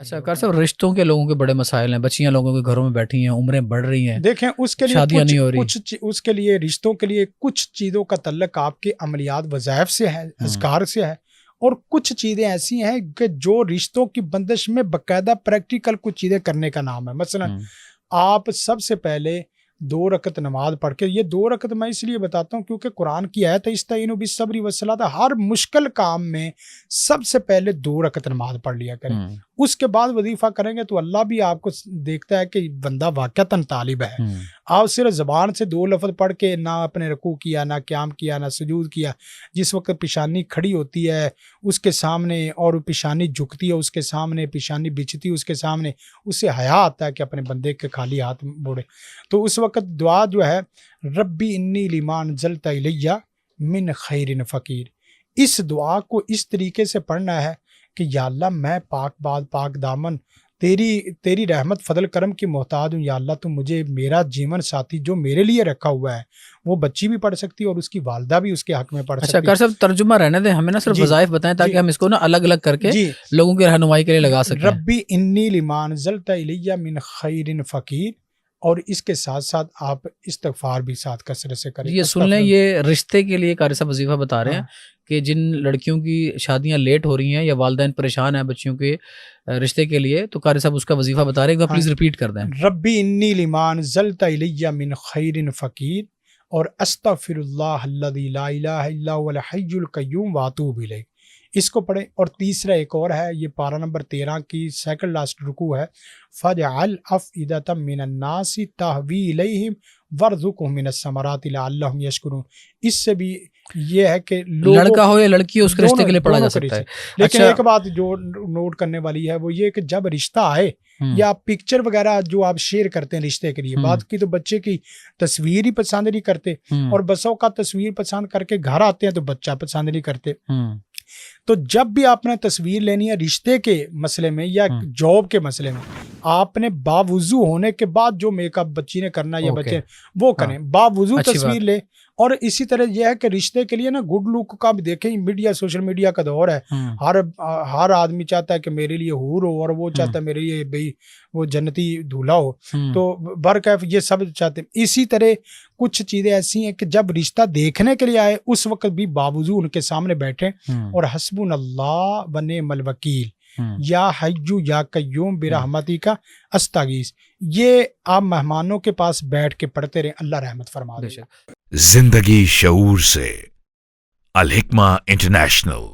اچھا کر صاحب، رشتوں کے لوگوں کے بڑے مسائل ہیں، بچیاں لوگوں کے گھروں میں بیٹھی ہیں، عمریں بڑھ رہی ہیں، دیکھیں اس کے لیے شادیاں نہیں ہو رہی، اس کے لیے رشتوں کے لیے کچھ چیزوں کا تعلق آپ کے عملیات وظائف سے ہے، اذکار سے ہے، اور کچھ چیزیں ایسی ہیں کہ جو رشتوں کی بندش میں باقاعدہ پریکٹیکل کچھ چیزیں کرنے کا نام ہے. مثلا آپ سب سے پہلے 2 رکعت نماز پڑھ کے، یہ 2 رکعت میں اس لیے بتاتا ہوں کیونکہ قرآن کی آیت ہے استعینوا بالصبر والصلاۃ، ہر مشکل کام میں سب سے پہلے 2 رکعت نماز پڑھ لیا کریں، اس کے بعد وظیفہ کریں گے تو اللہ بھی آپ کو دیکھتا ہے کہ بندہ واقعتاً طالب ہے. آپ صرف زبان سے 2 لفظ پڑھ کے نہ اپنے رکوع کیا، نہ قیام کیا، نہ سجود کیا، جس وقت پیشانی کھڑی ہوتی ہے اس کے سامنے اور پیشانی جھکتی ہے اس کے سامنے، پیشانی بچھتی ہے اس کے سامنے، اس سے حیا آتا ہے کہ اپنے بندے کے خالی ہاتھ موڑے. تو اس وقت دعا جو ہے ربی انی لما انزلت الی من خیر فقیر، اس دعا کو اس طریقے سے پڑھنا ہے کہ یا اللہ میں پاک باد پاک دامن تیری رحمت فضل کرم کی محتاج ہوں. یا اللہ تو مجھے میرا جیون ساتھی جو میرے لیے رکھا ہوا ہے، وہ بچی بھی پڑھ سکتی ہے اور اس کی والدہ بھی اس کے حق میں پڑھ سکتی ہے. اچھا کر صاحب ترجمہ رہنے دیں، ہمیں نا صرف وظائف بتائیں تاکہ ہم اس کو نا الگ الگ کر کے لوگوں کی رہنمائی کے لیے لگا سکیں. ربی انی لما انزلت الی من خیر فقیر، اور اس کے ساتھ ساتھ آپ استغفار بھی ساتھ کثرت سے کریں. یہ سن لیں، یہ رشتے کے لیے قاری صاحب وظیفہ بتا رہے ہیں کہ جن لڑکیوں کی شادیاں لیٹ ہو رہی ہیں یا والدین پریشان ہیں بچیوں کے رشتے کے لیے، تو قاری صاحب اس کا وظیفہ بتا رہے ہیں، پلیز ریپیٹ کر دیں. ربی انی لما انزلت الی من خیر فقیر، اور استغفر اللہ الذی لا الہ الا هو الحی القیوم واتوب الیہ، اس کو پڑھیں. اور تیسرا ایک اور ہے، یہ پارہ نمبر 13 کی سیکنڈ لاسٹ رکوع ہے، فَجْعَلْ أَفْئِدَةً مِّنَ النَّاسِ تَهْوِي إِلَيْهِمْ وَارْزُقْهُم مِّنَ الثَّمَرَاتِ لَعَلَّهُمْ يَشْكُرُونَ. اس سے بھی یہ ہے کہ لڑکا ہو یا لڑکی ہو اس کے رشتے کے لیے پڑھا جا سکتا ہے. لیکن ایک بات جو نوٹ کرنے والی ہے وہ یہ کہ جب رشتہ آئے یا پکچر وغیرہ جو آپ شیئر کرتے ہیں رشتے کے لیے، بات کی تو بچے کی تصویر ہی پسند نہیں کرتے، اور بسوں کا تصویر پسند کر کے گھر آتے ہیں تو بچہ پسند نہیں کرتے. تو جب بھی آپ نے تصویر لینی ہے رشتے کے مسئلے میں یا جاب کے مسئلے میں، آپ نے باوضو ہونے کے بعد جو میک اپ بچی نے کرنا یا بچے وہ کریں، باوضو تصویر لے. اور اسی طرح یہ ہے کہ رشتے کے لیے نا گڈ لک کا بھی دیکھیں، میڈیا سوشل میڈیا کا دور ہے، ہر آدمی چاہتا ہے کہ میرے لیے حور ہو، اور وہ چاہتا ہے میرے لیے بھئی وہ جنتی دولہا ہو، تو برکیف یہ سب چاہتے ہیں. اسی طرح کچھ چیزیں ایسی ہیں کہ جب رشتہ دیکھنے کے لیے آئے اس وقت بھی باوضو ان کے سامنے بیٹھیں اور حسبنا اللہ و نعم الوکیل یا حیو یا قیوم برحمتی کا استغیث، یہ آپ مہمانوں کے پاس بیٹھ کے پڑھتے رہیں، اللہ رحمت فرما دے. زندگی شعور سے، الحکمہ انٹرنیشنل.